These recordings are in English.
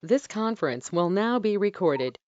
This conference will now be recorded.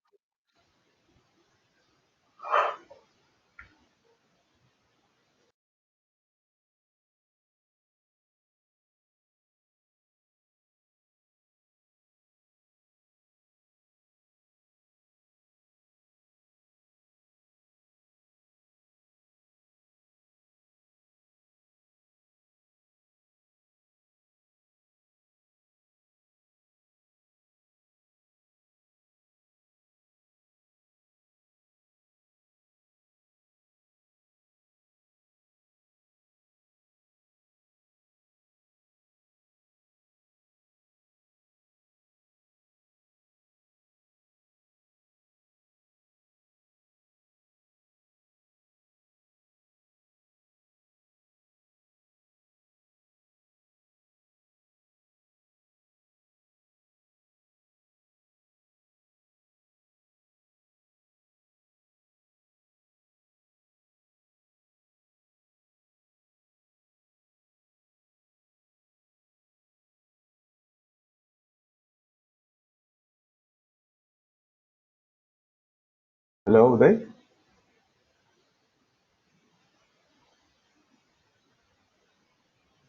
Hello, Uday.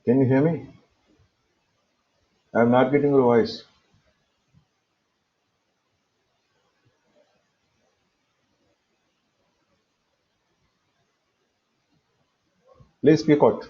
Can you hear me? I'm not getting your voice. Please speak out.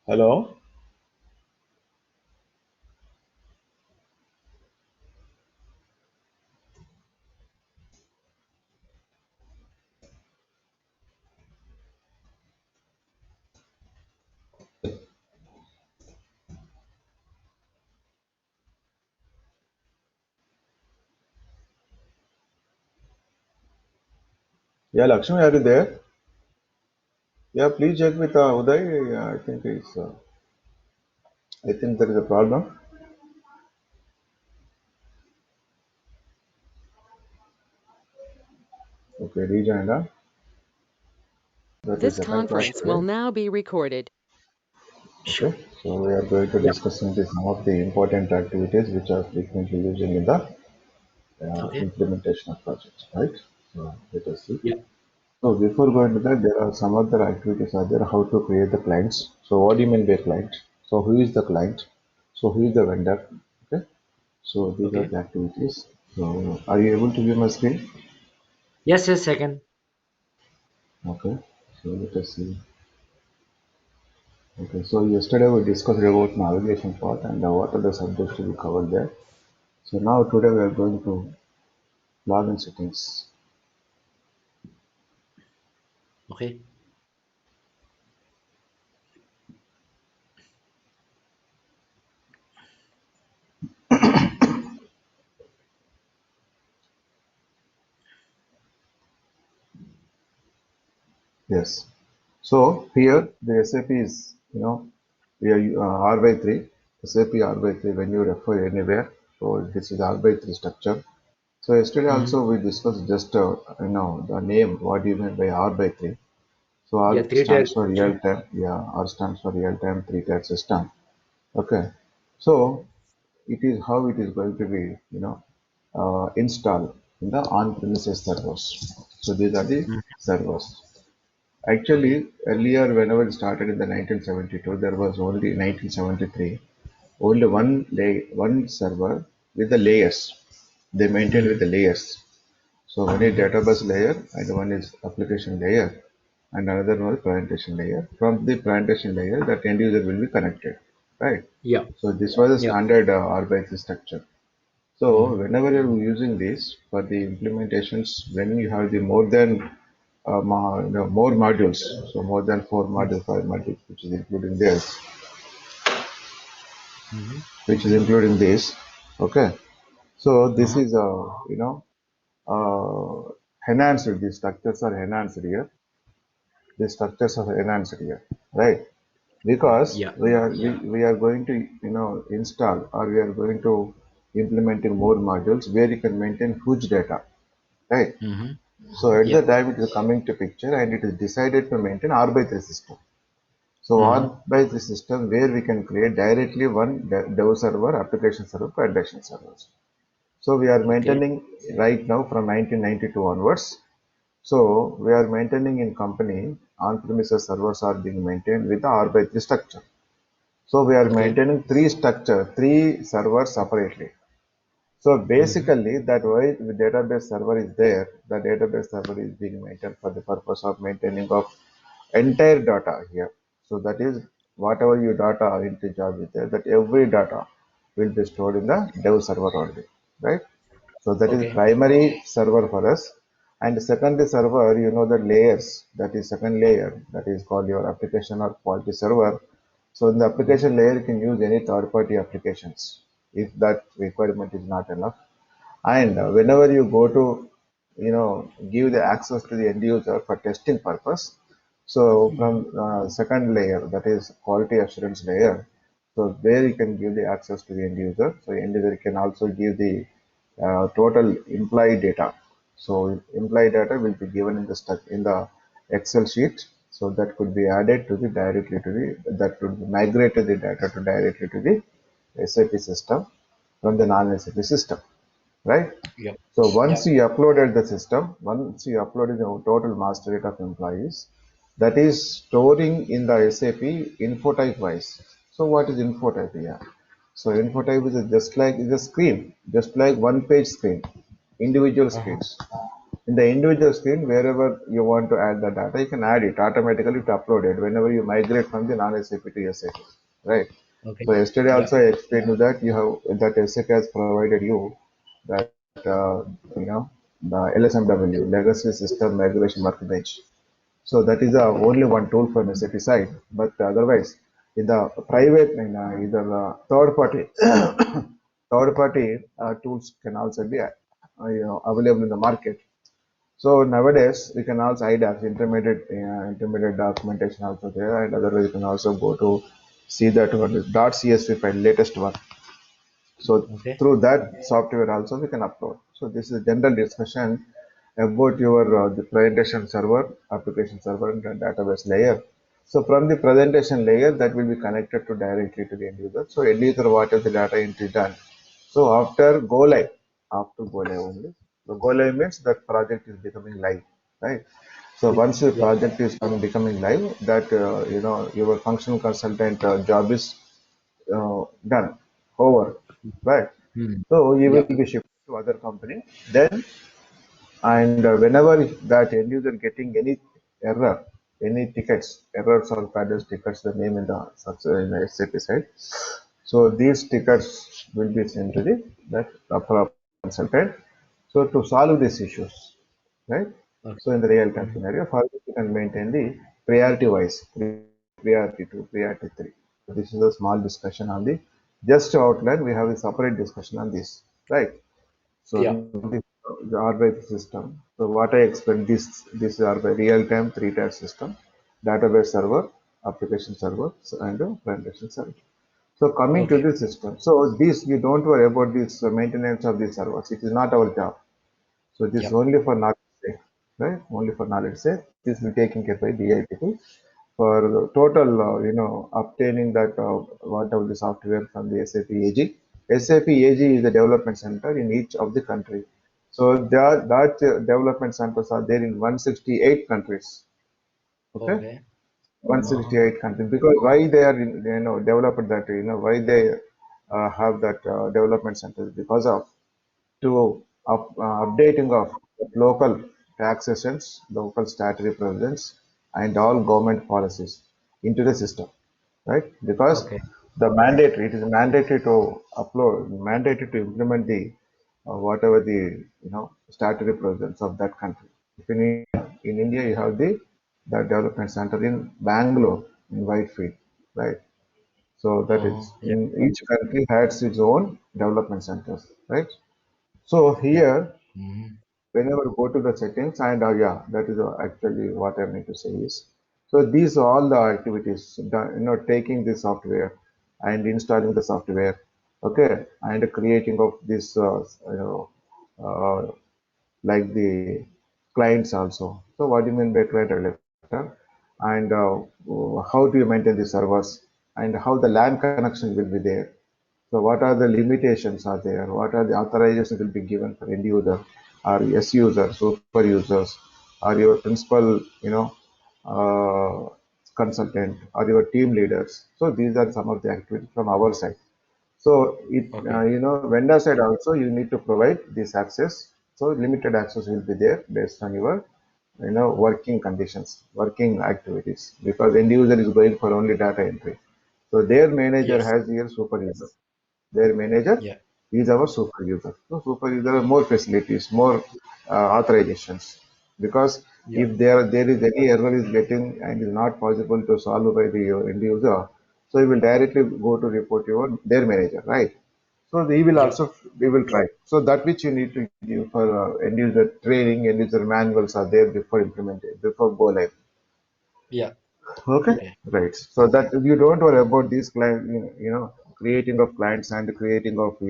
Hello. Yeah, Lakshmi, are you there? Yeah, please check with Uday. I think there is a problem. Okay, rejoin. That is This a background conference will today. now be recorded. Okay, so we are going to Yeah. discussing some of the important activities which are frequently using in the Okay. implementation of projects, right? So let us see. Yeah. So before going to that, there are some other activities are there, how to create the clients. So what do you mean by client? So who is the client? So who is the vendor? Okay. So these are Okay. the activities. So are you able to view my screen? Yes, yes, I can. Okay. So let us see. Okay. So yesterday we discussed about navigation part and what are the subjects to be covered there. So now today we are going to login settings. Okay. Yes. So here the SAP is, we are R by 3, SAP R by 3 when you refer anywhere. So this is R by 3 structure. So yesterday Mm-hmm. also we discussed just, the name, what do you mean by R by 3. So Yeah, R three-tier stands for structure. real time, yeah, R stands for real time three-tier system. Okay. So it is how it is going to be, installed in the on-premises servers. So these are the Mm. servers. Okay. Actually, earlier, whenever it started in the 1972, there was only 1973, only one server with the layers. They maintained with Mm-hmm. the layers. So one is Mm-hmm. database layer and one is application layer and another one is presentation layer. From the presentation layer, that end user will be connected, right? Yeah. So this was a Yeah. standard RBAC structure. So Mm-hmm. whenever you're using this for the implementations, when you have the more than more modules, so more than four modules, five modules, Mm-hmm. which is including this. Okay, so this Uh-huh. is enhanced. The structures are enhanced here. The structures are enhanced here, right? Because Yeah. we are going to install or we are going to implementing more modules where you can maintain huge data, right? Mm-hmm. So at the Yeah. time it is coming to picture and it is decided to maintain R by 3 system. So Mm-hmm. R by 3 system where we can create directly one dev server, application server, production servers. So we are Okay. maintaining right now from 1992 onwards. So we are maintaining in company on-premises servers are being maintained with the R by 3 structure. So we are Okay. maintaining three servers separately. So Mm-hmm. basically, that way the database server is there. The database server is being maintained for the purpose of maintaining of entire data here. So that is whatever your data entry job is there, that every data will be stored in the dev server only, right? So that is Okay. primary server for us. And the secondary server, the layers, that is second layer, that is called your application or quality server. So in the Mm-hmm. application layer, you can use any third-party applications if that requirement is not enough. And whenever you go to, give the access to the end user for testing purpose, so Mm-hmm. from second layer, that is quality assurance layer, so there you can give the access to the end user. So end user can also give the total employee data. So employee data will be given in the Excel sheet. So that could be added to the directly to the that would migrate the data to directly to the SAP system from the non-SAP system, right? Yeah. So Yeah. once you uploaded the total master data of employees, that is storing in the SAP info type wise. So what is info type here? So info type is just like is a screen, just like one page screen, individual Uh-huh. screens. In the individual screen, wherever you want to add the data, you can add it automatically to upload it whenever you migrate from the non-SAP to SAP, right? Okay. So yesterday Yeah. also I explained you that you have that SAP has provided you that you know the LSMW Legacy System Migration Workbench. So that is the only one tool from SAP side. But otherwise, in the private in either third party third party tools can also be available in the market. So nowadays we can also IDAX intermediate documentation also there, and otherwise you can also go to see that what is .csv file latest one. So Okay. through that software also we can upload. So this is general discussion about your the presentation server, application server, and the database layer. So from the presentation layer that will be connected to directly to the end user. So end user whatever the data entry done. So after go live only. So go live means that project is becoming live, right? So once your Yeah. project is becoming live, that your functional consultant job is done, over, right? Mm. So you will Yeah. be shifted to other company. Then and whenever that end user getting any error, any tickets, errors or paddles tickets, the name in the SAP side. So these tickets will be sent to the that for consultant. So to solve these issues, right? Okay. So in the real time Mhm. scenario, first you can maintain the priority wise, priority two, priority three. This is a small discussion on the just to outline. We have a separate discussion on this, right? So Yeah. the RBI system. So what I expect this is RBI real time three tier system, database server, application server, and presentation server. So coming to Okay. the system. So this we don't worry about this maintenance of the servers. It is not our job. So this is Yeah. only for knowledge sake, right? Only for knowledge sake. This will be taken care by DI people for the total, obtaining that whatever the software from the SAP AG. SAP AG is the development center in each of the country. So that development centers are there in 168 countries. Okay, Okay. Uh-huh. 168 countries. Because why they are developed that, why they have that development centers, because of to updating of local taxations, local statutory provisions, and all government policies into the system, right? Because Okay. it is mandatory to upload, mandatory to implement the whatever the statutory provisions of that country. If in India you have the development center in Bangalore in Whitefield, right? So that Uh-huh. is Yeah. in each country has its own development centers, right? So Yeah. here, Mm-hmm. whenever you go to the settings, and yeah, that is actually what I meant to say is, so these are all the activities, taking the software and installing the software, okay, and creating of this, uh, like the clients also. So what do you mean by client related? And how do you maintain the servers and how the LAN connection will be there. So what are the limitations are there? What are the authorizations will be given for end user or S user, super users, or your principal, uh, consultant or your team leaders. So these are some of the activities from our side. So Okay. vendor side also you need to provide this access. So limited access will be there based on your working conditions, working activities, because end user is going for only data entry. So their manager Yes. has here super user. Their manager Yeah. is our super user. So super user more facilities, more authorizations. Because Yeah. if there is any error is getting and is not possible to solve by the end user, so he will directly go to report your their manager, right? So they will Yeah. also they will try. So that which you need to give for end user training, end user manuals are there before implemented, before go live. Yeah. Okay, Okay. right. So that you don't worry about these client, creating of clients and creating of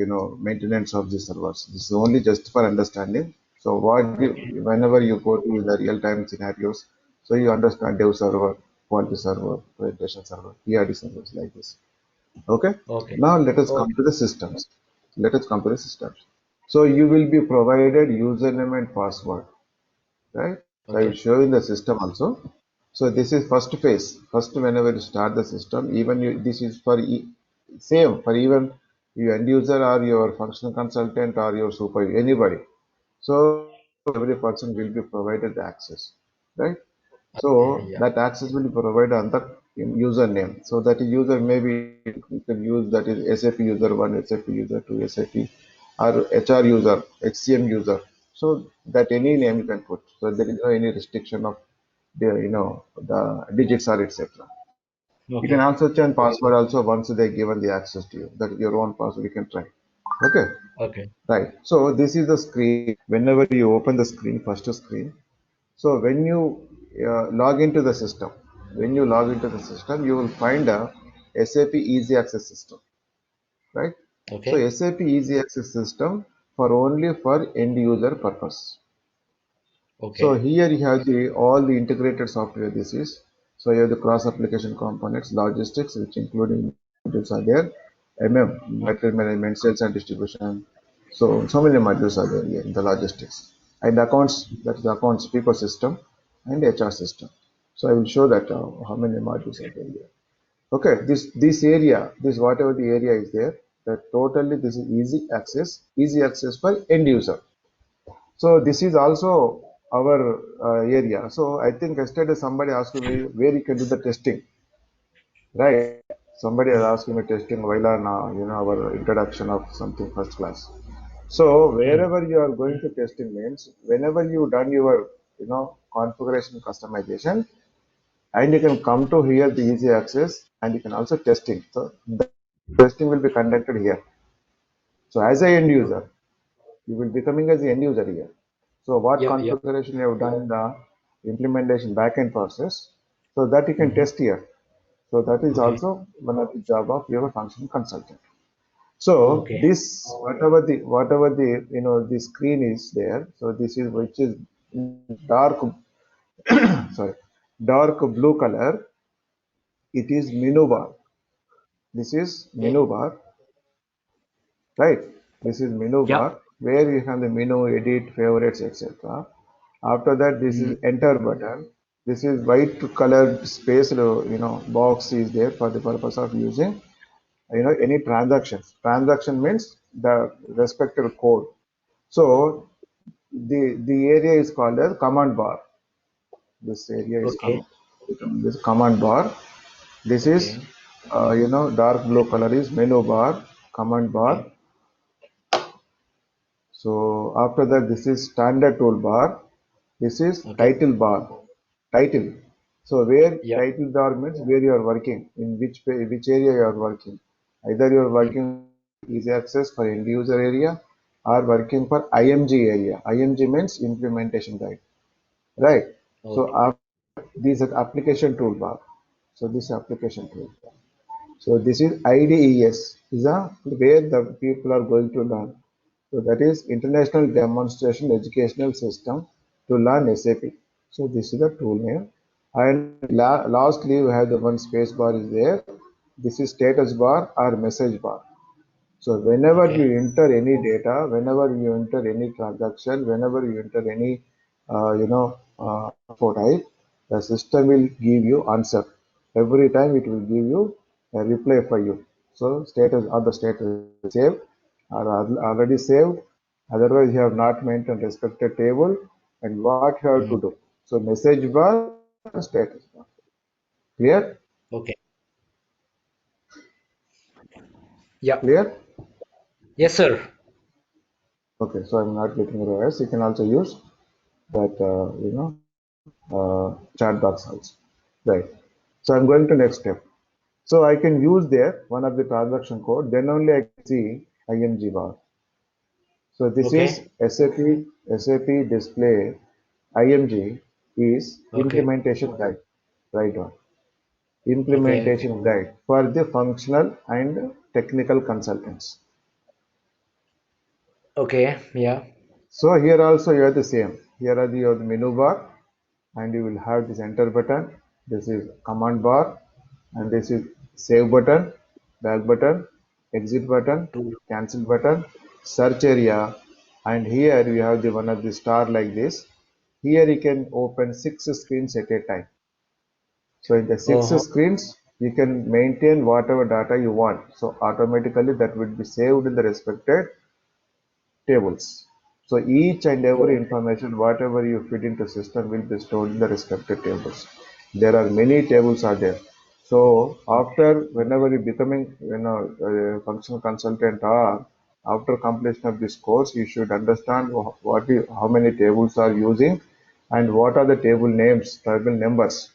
maintenance of the servers. This is only just for understanding. So Okay. whenever you go to the real time scenarios, so you understand dev server, quality server, presentation server, PRD servers like this. Okay. Okay. Now let us come Okay. to the systems. Let us come to the systems. So you will be provided username and password, right? So I will Okay. show you in the system also. So this is first phase. First, whenever you start the system, even this is for same for even your end user or your functional consultant or your super anybody. So every person will be provided the access, right? So Yeah. that access will be provided on the username. So that user maybe you can use that is SAP user one, SAP user two, SAP or HR user, HCM user. So that any name you can put. So there is no any restriction of the digits or etc. You can Okay. also change password also once they given the access to you. That your own password you can try. Okay, Okay. right. So this is the screen. Whenever you open the screen, first screen. So when you log into the system, you will find a SAP Easy Access system, right? So Okay. SAP Easy Access system for only for end user purpose. So Okay. here you have all the integrated software. This is so you have the cross application components, logistics, which including modules are there, material management, sales and distribution. So many modules are there here in the logistics and accounts. That is the accounts people system and HR system. So I will show that how many modules are there here. Okay, this area, this whatever the area is there, that totally this is easy access for end user. So this is also our area. So I think yesterday somebody asked me where you can do the testing, right? Somebody has Yeah. asked me testing while on our introduction of something first class. So wherever you are going to testing means whenever you done your configuration customization, and you can come to here the easy access, and you can also testing. So the testing will be conducted here. So as a end user, you will becoming as the end user here. So what Yeah, yeah. configuration you have done in the implementation backend process, so that you can Mm-hmm. test here. So that is Okay. also one of the job of your functional consultant. So Okay. this whatever the the screen is there. So this is which is dark sorry dark blue color. It is menu bar. This is Okay. menu bar, right? This is menu Yeah. bar where you have the menu, edit, favorites, etc. After that, this Mm-hmm. is enter button. This is white colored space, box is there for the purpose of using, any transactions. Transaction means the respective code. So the area is called as command bar. This area is Okay. this command bar. This is, Okay. dark blue color is menu bar, command bar. Okay. So after that, this is standard toolbar. This is Okay. title bar. Title. So where Yeah. title bar means where you are working, in which area you are working. Either you are Mm. working easy access for end user area or working for IMG area. IMG means implementation guide, right? So Okay. after this is application toolbar. So this application toolbar. So this is IDES, is a where the people are going to learn. So that is International Demonstration Educational System to learn SAP. So this is the tool name. And lastly, we have the one space bar is there. This is status bar or message bar. So whenever Okay. you enter any data, whenever you enter any transaction, whenever you enter any, info type, the system will give you answer. Every time it will give you a reply for you. So status or the status is saved or already saved. Otherwise, you have not maintained respected table and what you have to Mm. do. So message bar, status bar. Clear? Okay. Yeah. Clear? Yes, sir. Okay, so I'm not getting errors. You can also use that chat box also, right? So I'm going to next step. So I can use there one of the transaction code, then only I can see img bar. So this is Okay. SAP display img is Okay. implementation guide, right on. Okay. Okay. Implementation guide for the functional and technical consultants. Okay. Yeah. So here also you have the same. Here are the your menu bar, and you will have this enter button. This is command bar, and this is save button, back button, exit button, Two. cancel button, search area, and here we have the one of the star like this. Here you can open 6 screens at a time. So in the six Uh-huh. screens, you can maintain whatever data you want. So automatically that will be saved in the respected tables. So each and every Okay. information, whatever you feed into system will be stored in the respective tables. There are many tables are there. So Okay. after whenever you becoming a functional consultant or after completion of this course, you should understand how many tables are using and what are the table names, table numbers.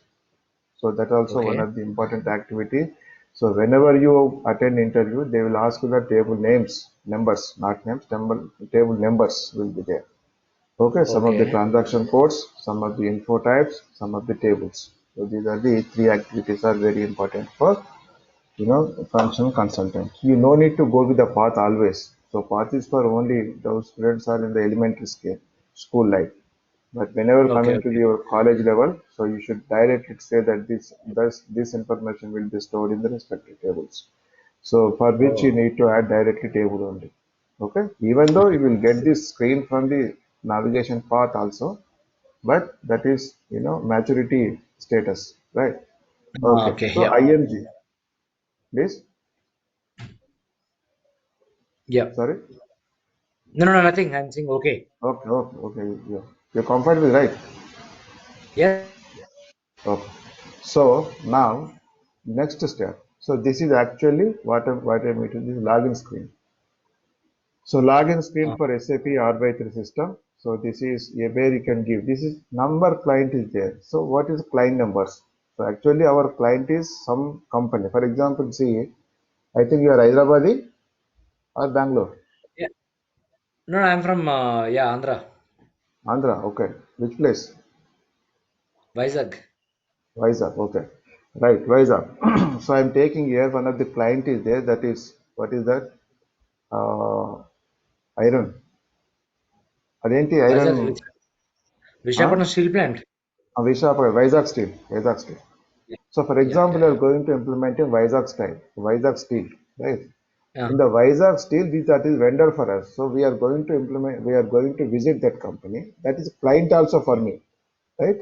So that also one Okay. of the important activity. So whenever you attend interview, they will ask you the table names, numbers, not names, table numbers will be there. Okay, some of the Okay. transaction codes, some of the info types, some of the tables. So these are the three activities are very important for functional consultant. You no need to go with the path always. So path is for only those students are in the elementary scale, school life. But whenever Okay. coming to Okay. your college level, so you should directly say that this information will be stored in the respective tables. So for which you Oh. need to add directly table only. Okay. Even though you will get this screen from the navigation path also, but that is maturity status, right? Okay. Okay. So Yeah. IMG, please. Yeah. Sorry. No, no, no, nothing. I'm saying okay. Okay. Okay. Okay. Yeah. You're comfortable, right? Yes. Okay. So now next step. So this is actually what I'm meeting this login screen. So login screen for SAP R/3 system. So this is a where you can give. This is number client is there. So what is client numbers? So actually our client is some company. For example, see, I think you are Hyderabadi or Bangalore. Yeah. No, I'm from Andhra, Andhra, okay. Which place? Vizag. Vizag, okay. Right, Vizag. So I'm taking here one of the client is there. That is, what is that? Iron. అదేంటి iron Vizag, Vishakhapatnam Steel Plant. Vizag Steel. Vizag Steel. Yeah, So for yeah, example, yeah, you are yeah. going to implement in Vizag style, Vizag Steel, right? Yeah. In the Vizag Steel, that is vendor for us. So we are going to implement, we are going to visit that company. That is client also for me, right?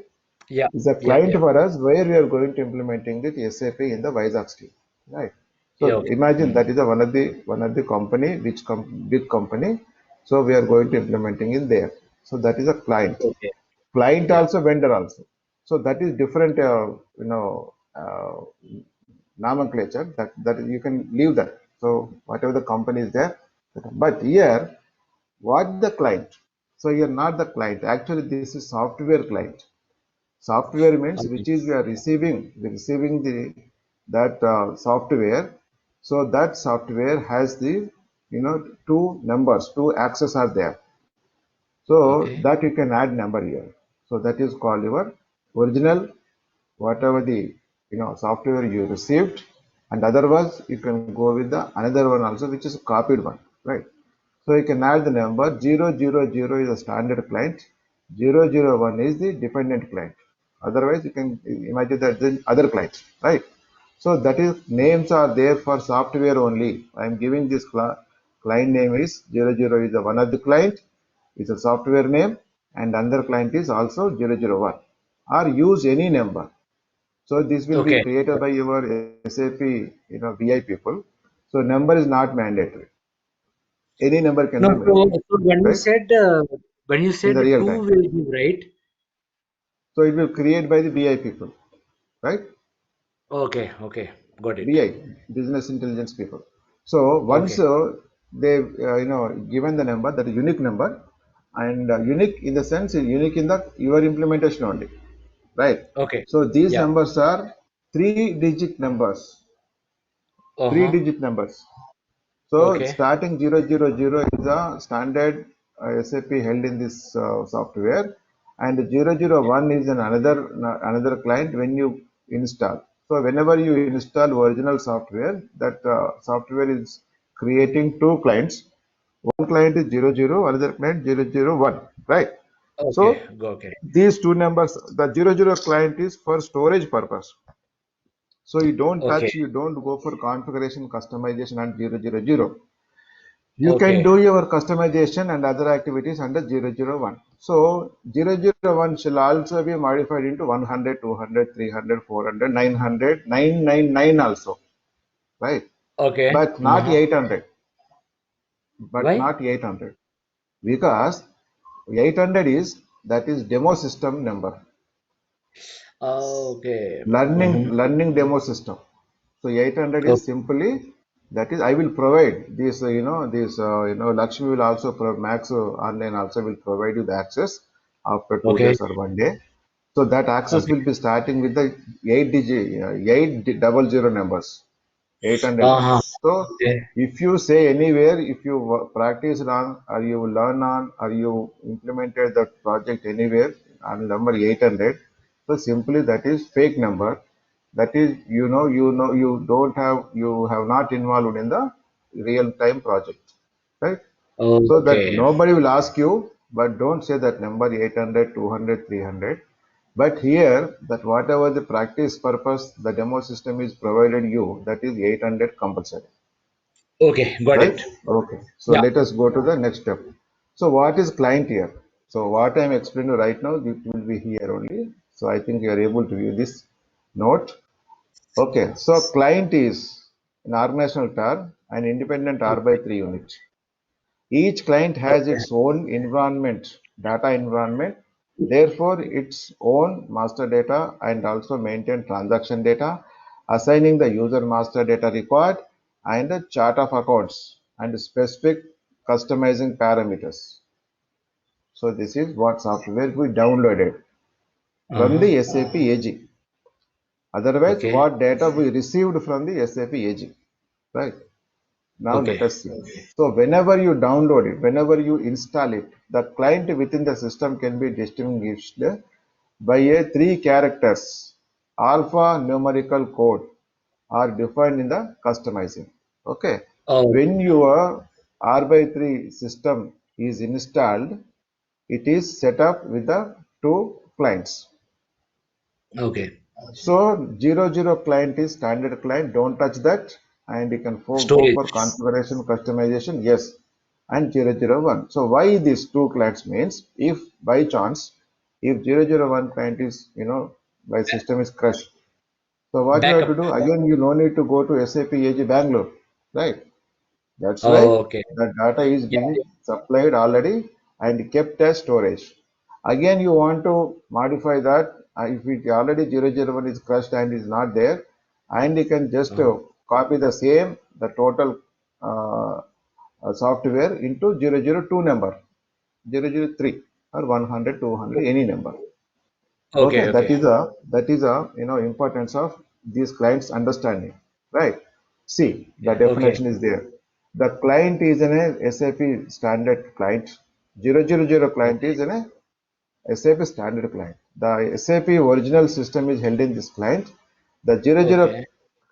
Yeah, Is a yeah, client yeah. for us where we are going to implementing the SAP in the Vizag Steel, right? Yeah, So okay. imagine that is a, one of the company which big company. So we are going to implementing in there. So that is a client. Okay. Client Yeah. also, vendor also. So that is different, nomenclature that you can leave that. So whatever the company is there, but here what the client? So you're not the client. Actually, this is software client. Software means Okay. which is we are receiving the that software. So that software has the two numbers, two access are there. So Okay. that you can add number here. So that is called your original whatever the software you received, and otherwise you can go with the another one also which is copied one, right? So you can add the number 000 is a standard client, 001 is the dependent client. Otherwise, you can imagine that the other client, right? So that is names are there for software only. I am giving this client name is 00 is the one of the client, is a software name, and another client is also 001. Or use any number. So this will be Okay. created by your SAP, BI people. So number is not mandatory. Any number can No, be so, made, so right? when you In said the real two time. will give, right? So it will create by the BI people, right? Okay, okay, got it. BI, business intelligence people. So once Okay, they given the number, that is unique number, and unique in the sense unique in the your implementation only, right? okay. So these Yeah. numbers are three-digit numbers, Uh-huh. three-digit numbers. So Okay, starting 000 is a standard SAP held in this software, and 001 is another client when you install. So whenever you install original software, that software is creating two clients. One client is 00, another client 001, right? okay, So okay, these two numbers, the 00 client is for storage purpose. So you don't okay, touch, you don't go for configuration customization and 000. You can okay, do your customization and other activities under 001. So 001 shall also be modified into 100, 200, 300, 400, 900, 999 also, right? okay. But not Uh-huh. 800, but Why? not 800, because 800 that is demo system number, Okay. learning Mm-hmm. learning demo system. So 800 is Okay, simply that is I will provide this Lakshmi will also Max online also will provide you the access after two okay, days or one day. So that access okay. will be starting with the 800 numbers, 800 Uh-huh. numbers. So Okay, if you say anywhere, if you practice on or you learn on or you implemented that project anywhere on number 800, so simply that is fake number. That is, you don't have, you have not involved in the real time project, right? So that okay, nobody will ask you, but don't say that number 800, 200, 300. But here, that whatever the practice purpose, the demo system is provided you, that is 800 compulsory, okay. Got right? it. Okay. So Yeah. let us go to the next step. So what is client here? So what I am explaining right now, it will be here only. So I think you are able to view this note. Okay. So client is an organizational term, an independent R by 3 unit. Each client has Okay, its own environment, data environment, therefore its own master data and also maintain transaction data, assigning the user master data required and a chart of accounts and specific customizing parameters. So this is what software we downloaded from Uh-huh. the SAP AG. Otherwise, Okay. what data we received from the SAP AG, right? Now let Okay. us see. So whenever you download it, whenever you install it, the client within the system can be distinguished by a three characters alpha numerical code are defined in the customizing. Okay. Oh, When your R by 3 system is installed, it is set up with the two clients. okay. So 00 client is standard client, don't touch that, and you can go for Storage. configuration customization, yes, and 001. So why these two clients means if by chance if 001 client is by system is crushed, so what you have to Backup. do again, you no need to go to SAP AG Bangalore, right? That's why Oh, okay. the data is Yeah. being supplied already and kept as storage. Again, you want to modify that. If it already 001 is crushed and is not there, and you can just Uh-huh. copy the total uh, software into 002 number, 003 or 100, 200, any number. Okay, Okay. Okay. that is a importance of these clients understanding, right? See, the Okay. definition is there. The client is in a SAP standard client. 000 client is in a SAP standard client. The SAP original system is held in this client. The Okay.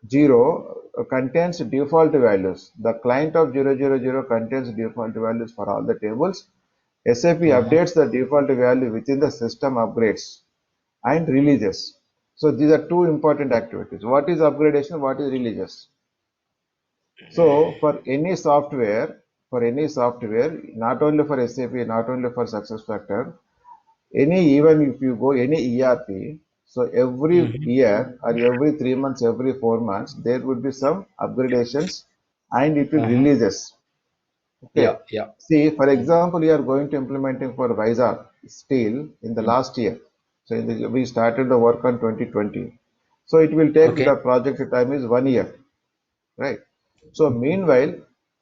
000 contains default values. The client of 000 contains default values for all the tables. SAP Uh-huh. updates the default value within the system upgrades and releases. So these are two important activities. What is upgradation? What is releases? So for any software, not only for SAP, not only for SuccessFactor, even if you go any ERP, so every Mm-hmm. year or every 3 months, every 4 months, there would be some upgradations and it will Uh-huh. releases. Yeah. Okay. Yeah. See, for Mm. example, you are going to implementing for Visa steel in the Mm. last year. So we started the work on 2020. So it will take Okay. the project time is 1 year, right? So meanwhile,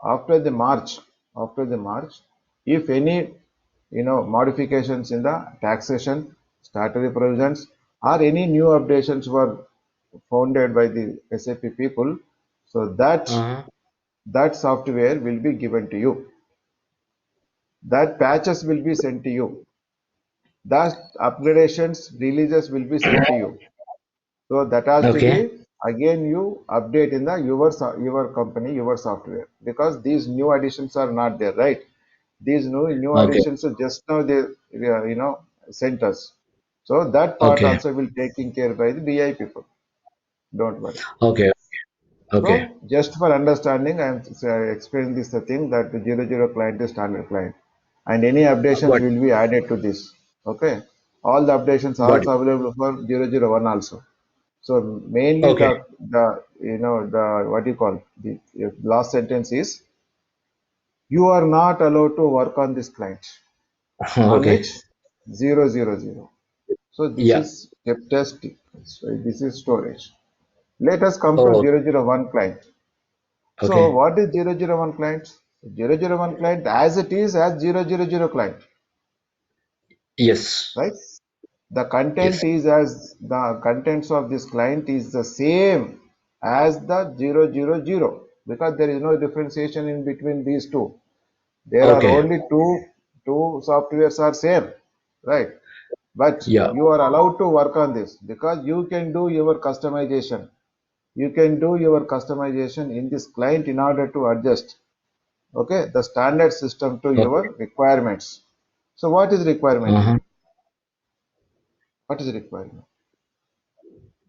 after the March, after the March, if any modifications in the taxation, statutory provisions, or any new updations were founded by the SAP people, so Uh-huh. that software will be given to you. That patches will be sent to you. That upgradations, releases will be sent to you. So that has to Okay. be again you update in the your company, your software, because these new additions are not there, right? These new Okay. additions are just now they sent us. So that part Okay. also will taken care by the BI people. Don't worry. Okay. Okay. So just for understanding, I am explaining this the thing that the 00 client is standard client, and any updations Got will be added to this. Okay, all the updations are got it. also available for 001 also. So mainly Okay. the what you call the last sentence is you are not allowed to work on this client on Okay. which 000. So this Yeah. is kept as this is storage. Let us come to Oh, 001 client. So okay. what is 001 client? 001 client as it is as 000 client, Yes. right? The Yes. content is as the contents of this client is the same as the 000 because there is no differentiation in between these two. There are Okay. only two softwares are same, right? But Yeah. you are allowed to work on this because you can do your customization. You can do your customization in this client in order to adjust the standard system to Okay. your requirements. So what is requirement Uh-huh. here? What is requirement?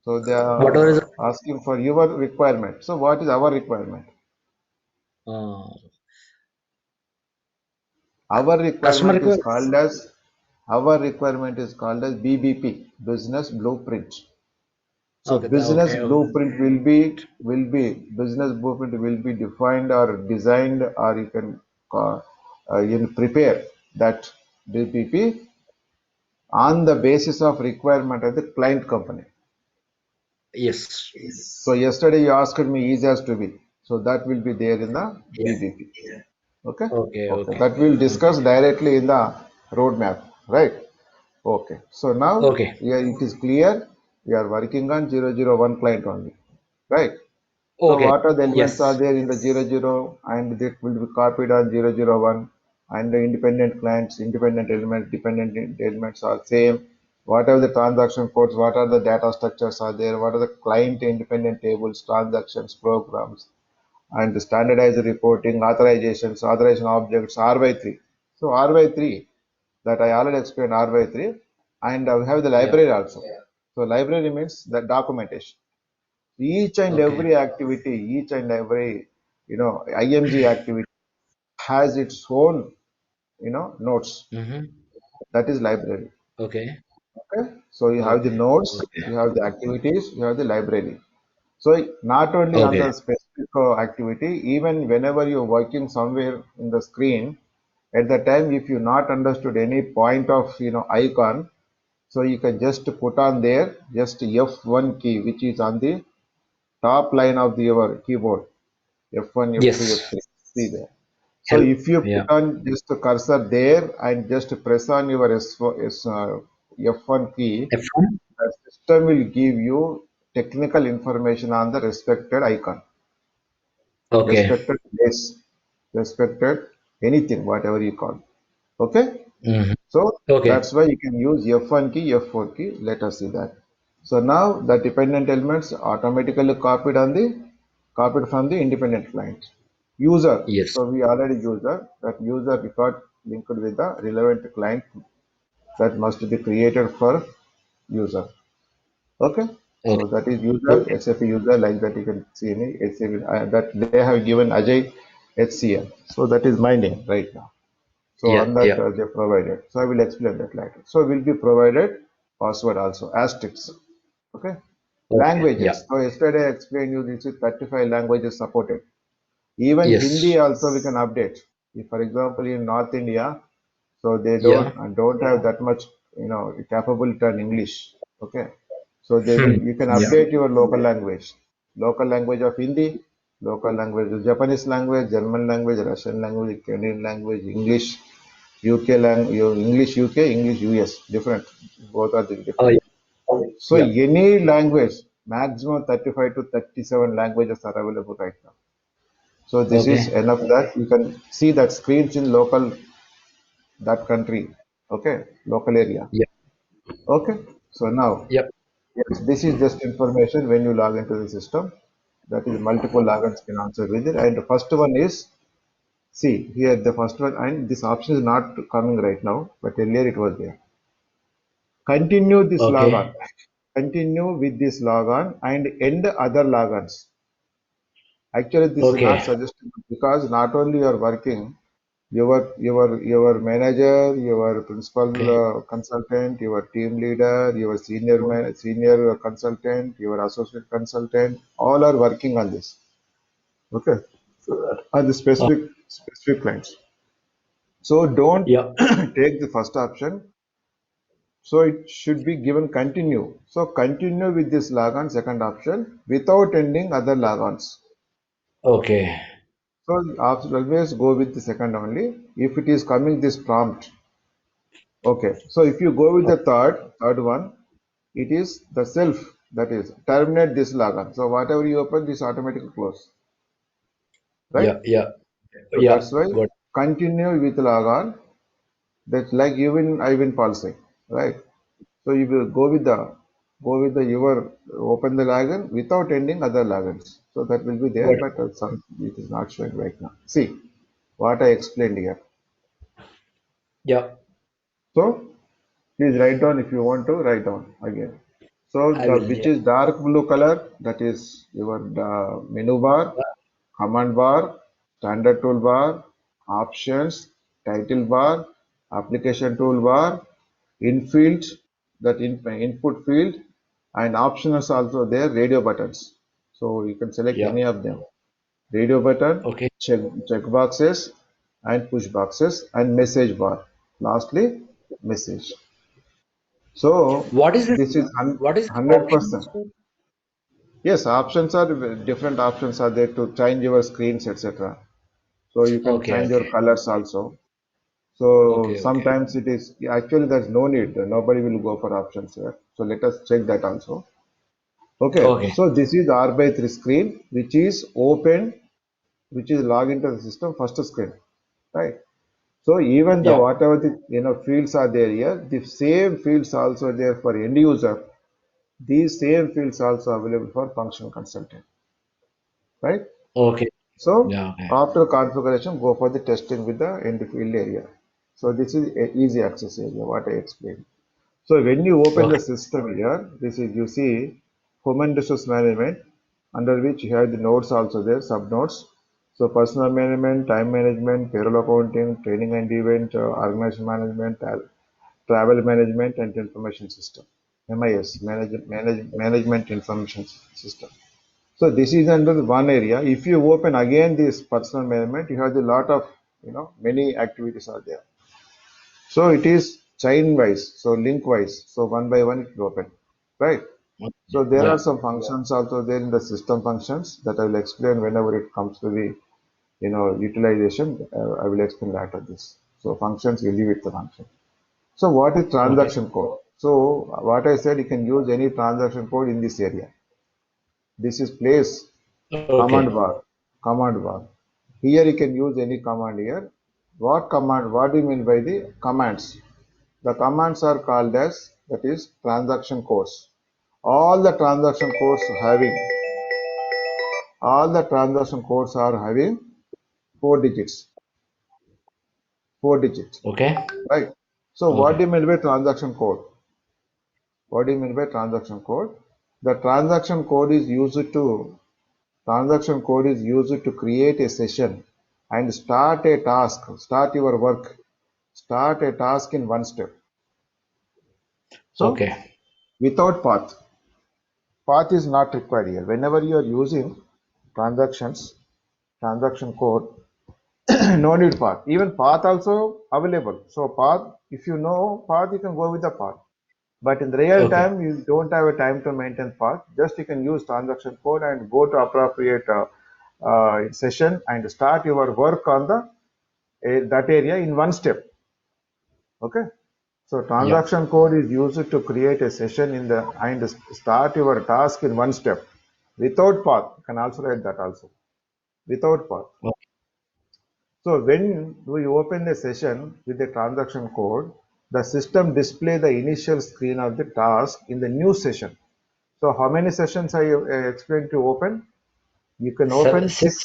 So they Whatever is are asking for your requirement. So what is our requirement? uh, Our customer requirement is request. called as BBP, business blueprint. So Okay. Okay. business blueprint will be defined or designed or you can prepare that BBP on the basis of requirement of the client company. Yes. So yesterday you asked me is as to be. So that will be there in the Yeah. BBP. Okay, Okay, okay. okay. That we'll Okay. discuss directly in the roadmap, right? Okay. So now Okay. yeah, it is clear we are working on 001 client only, right? So Okay. what are the elements are Yes. there in the 00 and that will be copied on 001 and the independent clients, independent elements, dependent elements are same. What are the transaction codes? What are the data structures are there? What are the client independent tables, transactions, programs, and the standardized reporting, authorizations, authorization objects, RY3. So RY3 that I already explained RY3 and we have the Yeah. library also. So library means the documentation. Each and Okay. every activity, each and every IMG activity has its own notes. Mm-hmm. That is library. Okay. Okay, so you have the Okay. notes, Okay. you have the activities, you have the library. So not only on Okay. the specific activity, even whenever you're working somewhere in the screen, at the time if you not understood any point of icon, so you can just put on there just F1 key, which is on the top line of your keyboard. F1, F2, Yes. F3. See there. So Help. if you put Yeah. on just a cursor there and just press on your F1 key, F1. the system will give you technical information on the respected icon, Okay. respected place, respected anything, whatever you call. Okay? Mm-hmm. So Okay. that's why you can use F1 key, F4 key. Let us see that. So now the dependent elements automatically copied from the independent client. User. Yes. So we already user. That user record linked with the relevant client that must be created for user. Okay. So Okay. that is user, Okay. SAP user like that you can see in SAP that they have given Ajay HCM. So that is my name right now. So Yeah. on that Yeah. they provided. So I will explain that later. So will be provided password also asterisks. Okay. Okay. Yeah. Languages. So yesterday I explained you this is 35 languages supported. Even Hindi Yes. also we can update. If for example in North India, so they Yeah. don't have that much capability in English. Okay. So they will Hmm. you can Yeah. update your local language of Hindi, local language of Japanese language, German language, Russian language, Canadian language, English, English UK, English US, different. Both are Oh, different. yeah. So Yeah. any language, maximum 35 to 37 languages are available right now. So this is Okay. enough that you can see that screens in local that country. Okay, local area. Yeah. Okay. So now, Yep. yes, this is just information when you log into the system. That is multiple logins can answer with it. And the first one is see here the first one and this option is not coming right now, but earlier it was there. Continue this logon. Okay. Continue with this logon and end other logons. Actually, this is not Okay. suggested because not only you are working, your manager, your principal Okay. consultant, your team leader, your senior consultant, your associate consultant, all are working on this. Okay, on the Oh, specific clients. So don't yeah. take the first option. So it should be given continue. So continue with this logon second option without ending other logons. Okay. So always go with the second only. If it is coming this prompt, okay. So if you go with the third one, it is the self that is terminate this logon. So whatever you open, this automatically close, right? Yeah. Yeah. So Yeah. that's why Good. continue with logon. That's like even I've been pulsing, right? So you will go with the your open the logon without ending other logons. So that will be there, Good. but some it is not showing right now. See what I explained here. Yeah. So please write down if you want to write down again. So I the will. which Yeah. is dark blue color that is your menu bar, command bar, standard toolbar, options, title bar, application toolbar, infield that input field and options also there radio buttons. So you can select Yeah. any of them. Radio button, Okay. check boxes and push boxes and message bar. Lastly, message. So What is this? this is What is this option? 100%. Yes, options are different options are there to change your screens, etc. So you can Okay, change your okay, colors also. So okay, okay, sometimes it is actually there's no need. Nobody will go for options here. So let us check that also. Okay. okay. So this is R by 3 screen, which is open, which is log into the system first screen, right? So even the Yeah. whatever the fields are there here, the same fields also there for end user. These same fields also available for functional consultant, right? Okay. So Yeah. Okay. after configuration, go for the testing with the end field area. So this is a easy access area, what I explained. So when you open the Okay. system here, this is you see human resource management, under which you have the nodes also there, sub nodes. So personal management, time management, payroll accounting, training and event, organization management, travel management, and information system. MIS, management information system. So this is under one area. If you open again this personal management, you have a lot of many activities are there. So it is chain wise, so link wise. So one by one it will open, right? Okay. So there are Yeah. some functions also there in the system functions that I will explain whenever it comes to the utilization. I will explain that of this. So functions you leave it the function. So what is Okay. transaction code? So what I said, you can use any transaction code in this area. This is place command Okay. bar, command bar. Here you can use any command here. What command? What do you mean by the commands? The commands are called as that is transaction codes. All the transaction codes having all the transaction codes are having four digits, four digits, Okay. right? So what do Okay. you mean by transaction code? What do you mean by transaction code? The transaction code is used to create a session and start a task, start your work, start a task in one step. So Okay. without path, path is not required here. Whenever you are using transactions, transaction code, no need path. Even path also available. So path, if you know path, you can go with the path. But in the real Okay. time, you don't have a time to maintain path. Just you can use transaction code and go to appropriate session and start your work on the that area in one step. Okay. So Yeah. transaction code is used to create a session in the and start your task in one step without path. You can also write that also without path. Okay. So when we open the session with the transaction code, the system display the initial screen of the task in the new session. So how many sessions I explained to open? You can open Six.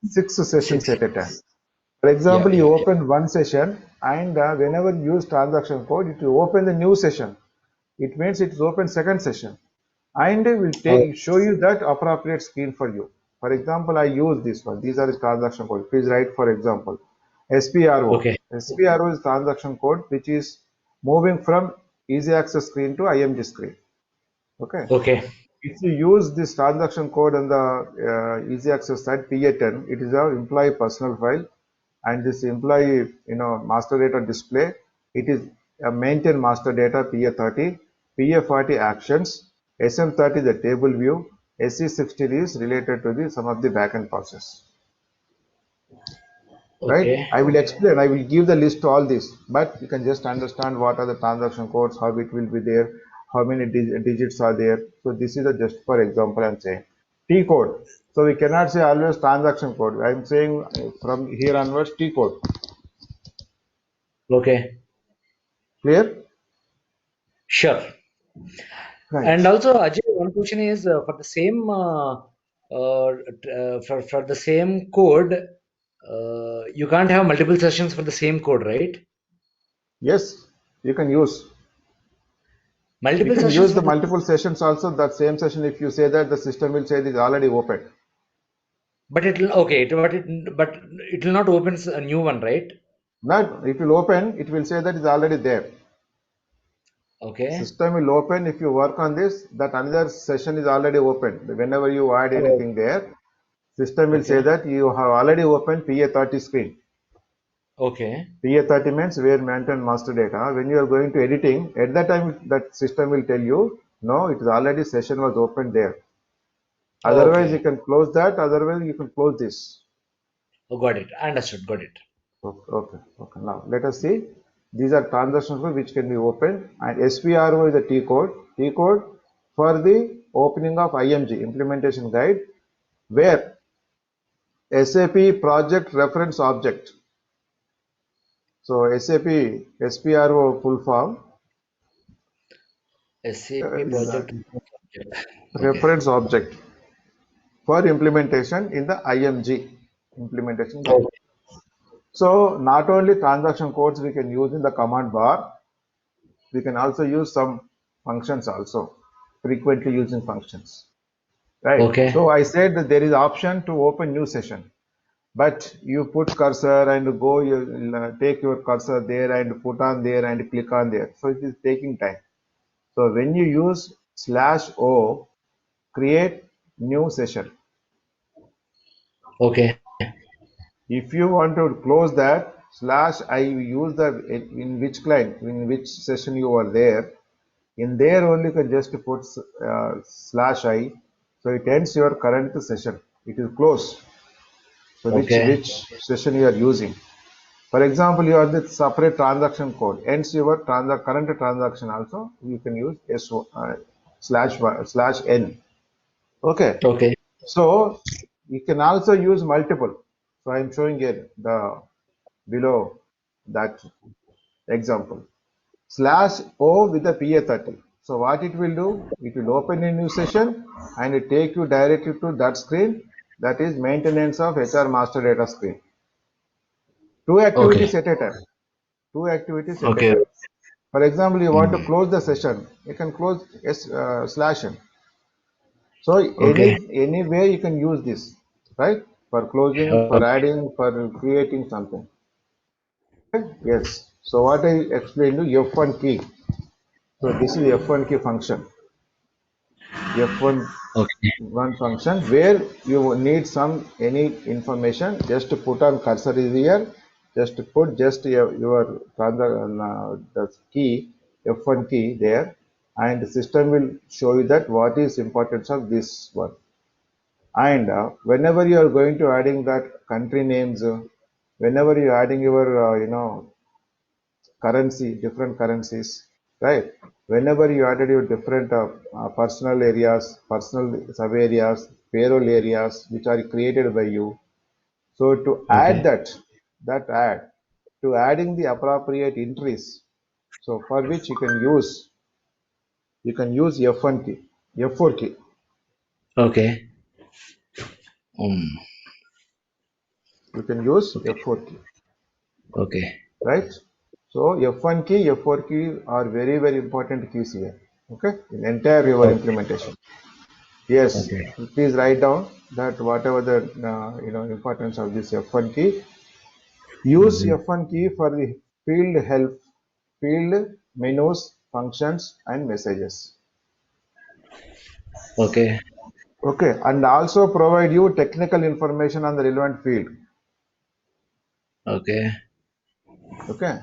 six sessions Six. at a time. For Yeah. example, you Yeah. Yeah. open one session and whenever you use transaction code, it will open the new session. It means it is open second session and will Oh, show you that appropriate screen for you. For example, I use this one. These are the transaction code. Please write for example. SPRO. okay. SPRO is transaction code which is moving from easy access screen to IMG screen. Okay. Okay. If you use this transaction code on the easy access side PA10, it is our employee personal file, and this employee master data display. It is a maintain master data PA30, PA40 actions, SM30 the table view, SC16 is related to the some of the backend process. Right? Okay. I will explain. I will give the list to all this, but you can just understand what are the transaction codes, how it will be there, how many digits are there. So this is a just for example I'm saying. T code. So we cannot say always transaction code. I'm saying from here onwards T code. Okay. Clear? Sure. Right. And also, Ajay, one question is for the same for the same code, you can't have multiple sessions for the same code, right? Yes, you can use. You Multiple can sessions use for the the multiple sessions also. That same session, if you say that the system will say it is already open. but it will okay, but it will not open a new one, right? Not it will open, it will say that it's already there. Okay. System will open if you work on this, that another session is already open. Whenever you add Oh, anything there, system will say okay. that you have already opened PA30 screen. Okay. PA30 means where maintain master data. When you are going to editing, at that time that system will tell you, no, it is already session was opened there. Otherwise, you Okay. can close that. Otherwise, you can close this. Oh, got it. Understood. Got it. Okay. Now let us see. These are transaction code which can be opened, and SPRO is a T code. T code for the opening of IMG implementation guide, where SAP project reference object. So SAP SPRO full form SAP is a project object. Okay. reference object for implementation in the IMG implementation guide. Okay. So not only transaction codes we can use in the command bar, we can also use some functions also, frequently using functions, right? Okay. So I said that there is option to open new session, but you put cursor and go, you take your cursor there and put on there and click on there. So it is taking time. So when you use /o, create new session. Okay. If you want to close that, /I use the in which client, in which session you are there. In there only you can just put /I. So it ends your current session. It is closed. So Okay. which session you are using. For example, you have the separate transaction code. Ends your current transaction also. You can use /n. Okay. Okay. So you can also use multiple. So I am showing here the below that example. /O with the PA30. So what it will do, it will open a new session and it take you directly to that screen, that is maintenance of HR master data screen. Two Okay. activities at a time. Two activities at a Okay. time. For example, you want to Hmm. close the session, you can close /n. So Okay. any way you can use this, right? For closing, for Okay. adding, for creating something. Okay? Yes. So what I explained to F1 key. So this is F1 key function. F1 Okay. one function where you need some any information, just to put on cursor is here, just to put just your the key F1 key there, and the system will show you that what is importance of this one. And whenever you are going to adding that country names, whenever you are adding your currency, different currencies, right? Whenever you added your different personal areas, personal sub areas, payroll areas which are created by you, so to add Okay. add to adding the appropriate entries, so for which you can use F1 key, F4 key. Okay. Um. You can use Okay. F4 key, Okay. right? So F1 key, F4 key are very very important keys here. Okay, in entire your Okay. implementation. Yes, Okay. please write down that whatever the importance of this F1 key. Use Hmm. F1 key for the field help, field menus, functions, and messages. Okay. Okay, and also provide you technical information on the relevant field. Okay. Okay,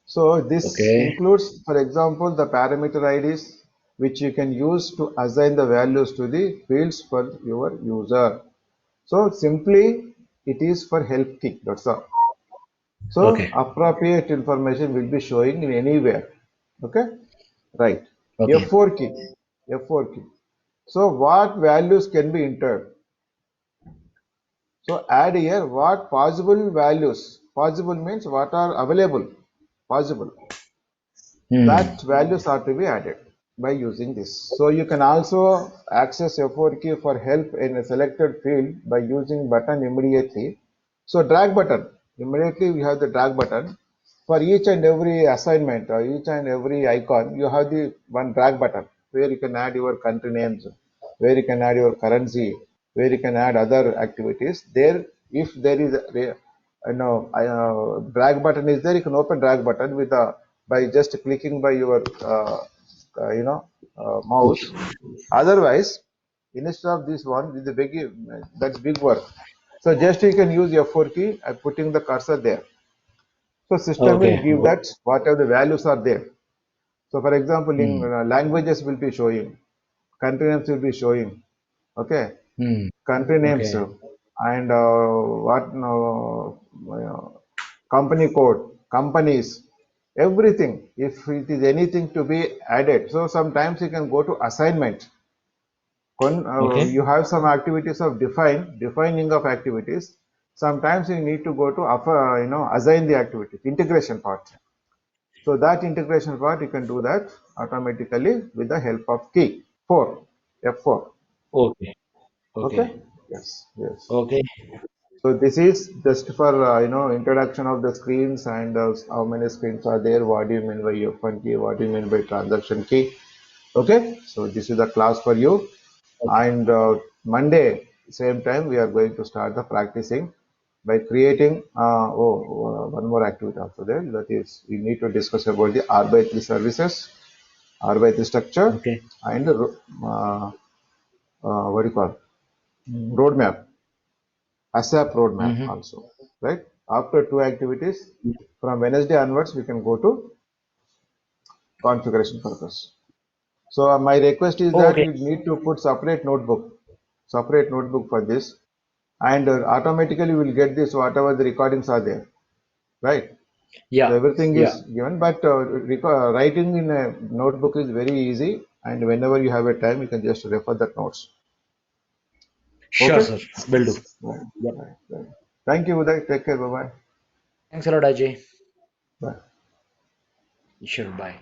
so this Okay. includes, for example, the parameter IDs which you can use to assign the values to the fields for your user. So simply it is for help key. That's all. So Okay. appropriate information will be showing in anywhere. Okay, right. Okay. F4 key. F4 key. So what values can be entered? So add here what possible values. Possible means what are available. Possible. Hmm. That values are to be added by using this. So you can also access F4 key for help in a selected field by using button immediately. So drag button, immediately we have the drag button. For each and every assignment or each and every icon, you have the one drag button where you can add your country names, where you can add your currency, where you can add other activities. There, if there is a drag button is there, you can open drag button with a by just clicking by your mouse. Otherwise, instead of this one with the big, that's big work. So just you can use your F4 key and putting the cursor there. So system will Okay. give that whatever the values are there. So for example, in Hmm. languages will be showing, country names will be showing. Okay, Hmm. country names. Okay. and what company code, companies, everything. If it is anything to be added, so sometimes you can go to assignment. Okay. You have some activities of defining of activities. Sometimes you need to go to assign the activities, integration part. So that integration part you can do that automatically with the help of key 4, F4. Okay. Okay. Okay. Yes. Yes. Okay. So this is just for introduction of the screens and how many screens are there. What do you mean by F1 key? What do you mean by transaction key? Okay. So this is the class for you. Okay. And Monday, same time, we are going to start the practicing by creating. One more activity also there. That is, we need to discuss about the R by 3 services, R by 3 structure, Okay. and what do you call roadmap, ASAP roadmap Mm-hmm. also. Right. After two activities, from Wednesday onwards, we can go to configuration purpose. So my request is that Okay. you need to put separate notebook for this, and automatically we'll get this whatever the recordings are there, right? So Yeah. everything Yeah. is given, but writing in a notebook is very easy, and whenever you have a time, you can just refer that notes. Sure, Okay? sir. Will do. Right, Yep. right, right. Thank you, Uday. Take care. Bye bye. Thanks a lot, Ajay. Bye. Sure. Bye.